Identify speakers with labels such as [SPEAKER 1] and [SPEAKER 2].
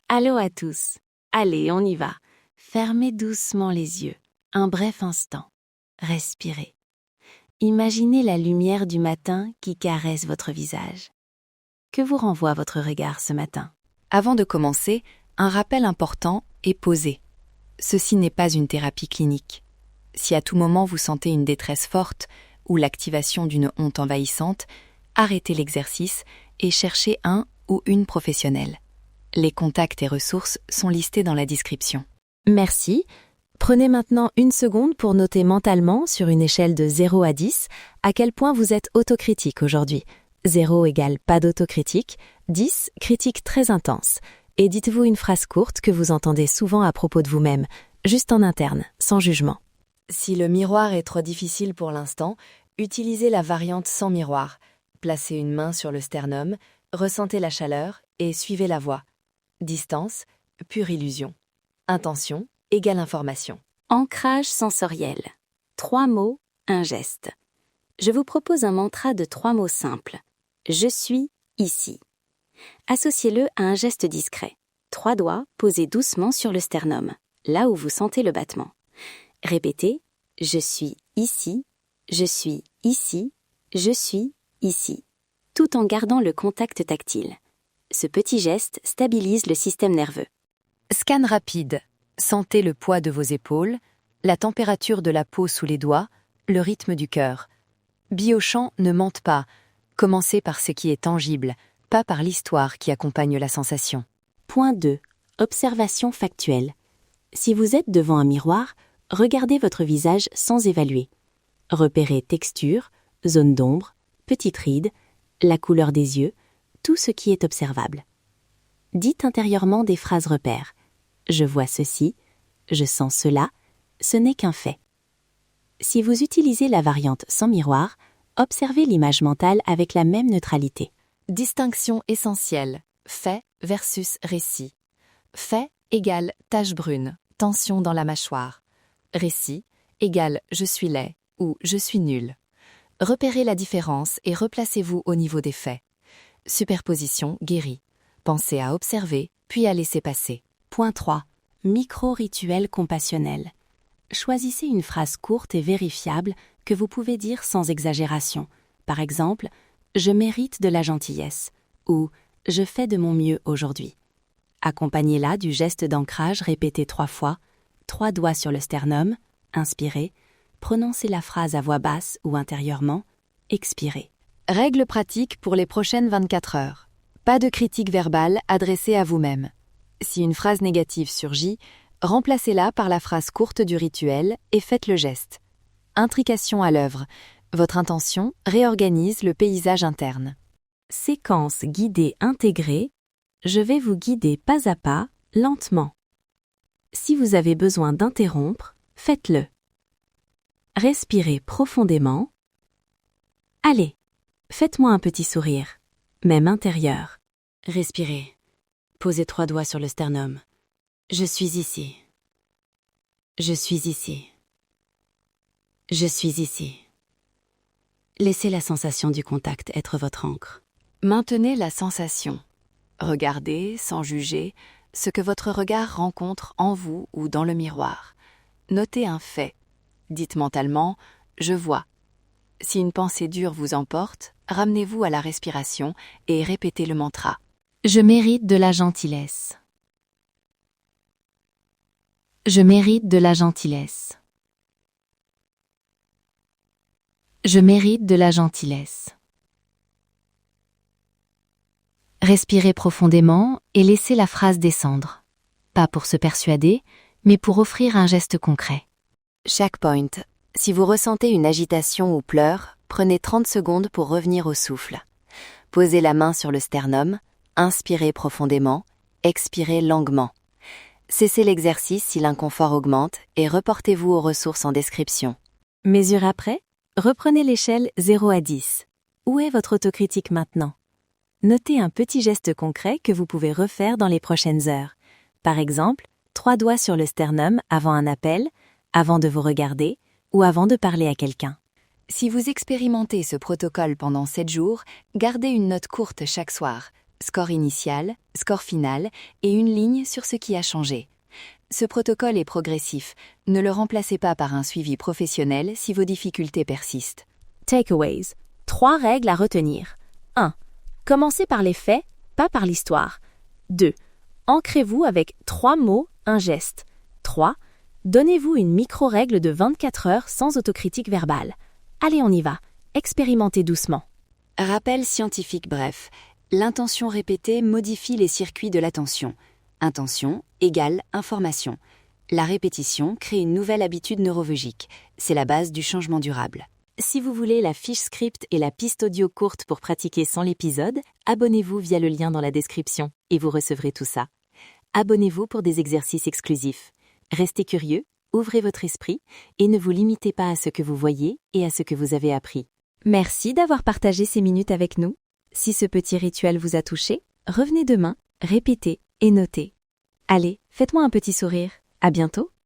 [SPEAKER 1] Allô à tous. Allez, on y va. Fermez doucement les yeux. Un bref instant. Respirez. Imaginez la lumière du matin qui caresse votre visage. Que vous renvoie votre regard ce matin?
[SPEAKER 2] Avant de commencer, un rappel important est posé. Ceci n'est pas une thérapie clinique. Si à tout moment vous sentez une détresse forte ou l'activation d'une honte envahissante, arrêtez l'exercice et cherchez un ou une professionnelle. Les contacts et ressources sont listés dans la description.
[SPEAKER 1] Merci. Prenez maintenant une seconde pour noter mentalement, sur une échelle de 0 à 10, à quel point vous êtes autocritique aujourd'hui. 0 égale pas d'autocritique, 10, critique très intense. Et dites-vous une phrase courte que vous entendez souvent à propos de vous-même, juste en interne, sans jugement.
[SPEAKER 2] Si le miroir est trop difficile pour l'instant, utilisez la variante sans miroir. Placez une main sur le sternum, ressentez la chaleur et suivez la voix. Distance, pure illusion. Intention, égale information.
[SPEAKER 1] Ancrage sensoriel. 3 mots, un geste. Je vous propose un mantra de 3 mots simples. Je suis ici. Associez-le à un geste discret. 3 doigts posés doucement sur le sternum, là où vous sentez le battement. Répétez « Je suis ici, je suis ici, je suis ici », tout en gardant le contact tactile. Ce petit geste stabilise le système nerveux.
[SPEAKER 2] Scan rapide. Sentez le poids de vos épaules, la température de la peau sous les doigts, le rythme du cœur. Biochamp ne mente pas. Commencez par ce qui est tangible, pas par l'histoire qui accompagne la sensation.
[SPEAKER 1] Point 2. Observation factuelle. Si vous êtes devant un miroir, regardez votre visage sans évaluer. Repérez texture, zone d'ombre, petite ride, la couleur des yeux, tout ce qui est observable. Dites intérieurement des phrases repères. Je vois ceci, je sens cela, ce n'est qu'un fait. Si vous utilisez la variante sans miroir, observez l'image mentale avec la même neutralité.
[SPEAKER 2] Distinction essentielle. Fait versus récit. Fait égale tache brune, tension dans la mâchoire. Récit égale je suis laid ou je suis nul. Repérez la différence et replacez-vous au niveau des faits. Superposition guérit. Pensez à observer, puis à laisser passer.
[SPEAKER 1] Point 3. Micro-rituel compassionnel. Choisissez une phrase courte et vérifiable que vous pouvez dire sans exagération. Par exemple, « Je mérite de la gentillesse » ou « Je fais de mon mieux aujourd'hui ». Accompagnez-la du geste d'ancrage répété 3 fois, 3 doigts sur le sternum, inspirez, prononcez la phrase à voix basse ou intérieurement, expirez.
[SPEAKER 2] Règle pratique pour les prochaines 24 heures. Pas de critique verbale adressée à vous-même. Si une phrase négative surgit, remplacez-la par la phrase courte du rituel et faites le geste. Intrication à l'œuvre. Votre intention réorganise le paysage interne.
[SPEAKER 1] Séquence guidée intégrée. Je vais vous guider pas à pas, lentement. Si vous avez besoin d'interrompre, faites-le. Respirez profondément. Allez, faites-moi un petit sourire, même intérieur. Respirez. Posez 3 doigts sur le sternum. Je suis ici. Je suis ici. Je suis ici. Laissez la sensation du contact être votre ancre.
[SPEAKER 2] Maintenez la sensation. Regardez, sans juger, ce que votre regard rencontre en vous ou dans le miroir. Notez un fait. Dites mentalement « je vois ». Si une pensée dure vous emporte, ramenez-vous à la respiration et répétez le mantra.
[SPEAKER 1] Je mérite de la gentillesse. Je mérite de la gentillesse. Je mérite de la gentillesse. Respirez profondément et laissez la phrase descendre. Pas pour se persuader, mais pour offrir un geste concret.
[SPEAKER 2] Chaque point. Si vous ressentez une agitation ou pleurs, prenez 30 secondes pour revenir au souffle. Posez la main sur le sternum, inspirez profondément, expirez longuement. Cessez l'exercice si l'inconfort augmente et reportez-vous aux ressources en description.
[SPEAKER 1] Mesure après, reprenez l'échelle 0 à 10. Où est votre autocritique maintenant? Notez un petit geste concret que vous pouvez refaire dans les prochaines heures. Par exemple, 3 doigts sur le sternum avant un appel, avant de vous regarder ou avant de parler à quelqu'un.
[SPEAKER 2] Si vous expérimentez ce protocole pendant 7 jours, gardez une note courte chaque soir. score initial, score final et une ligne sur ce qui a changé. Ce protocole est progressif. Ne le remplacez pas par un suivi professionnel si vos difficultés persistent.
[SPEAKER 1] Takeaways. 3 règles à retenir. 1. Commencez par les faits, pas par l'histoire. 2. Ancrez-vous avec 3 mots, un geste. 3. Donnez-vous une micro-règle de 24 heures sans autocritique verbale. Allez, on y va. Expérimentez doucement.
[SPEAKER 2] Rappel scientifique bref. L'intention répétée modifie les circuits de l'attention. Intention égale information. La répétition crée une nouvelle habitude neurovogique. C'est la base du changement durable.
[SPEAKER 1] Si vous voulez la fiche script et la piste audio courte pour pratiquer sans l'épisode, abonnez-vous via le lien dans la description et vous recevrez tout ça. Abonnez-vous pour des exercices exclusifs. Restez curieux, ouvrez votre esprit et ne vous limitez pas à ce que vous voyez et à ce que vous avez appris. Merci d'avoir partagé ces minutes avec nous. Si ce petit rituel vous a touché, revenez demain, répétez et notez. Allez, faites-moi un petit sourire. À bientôt!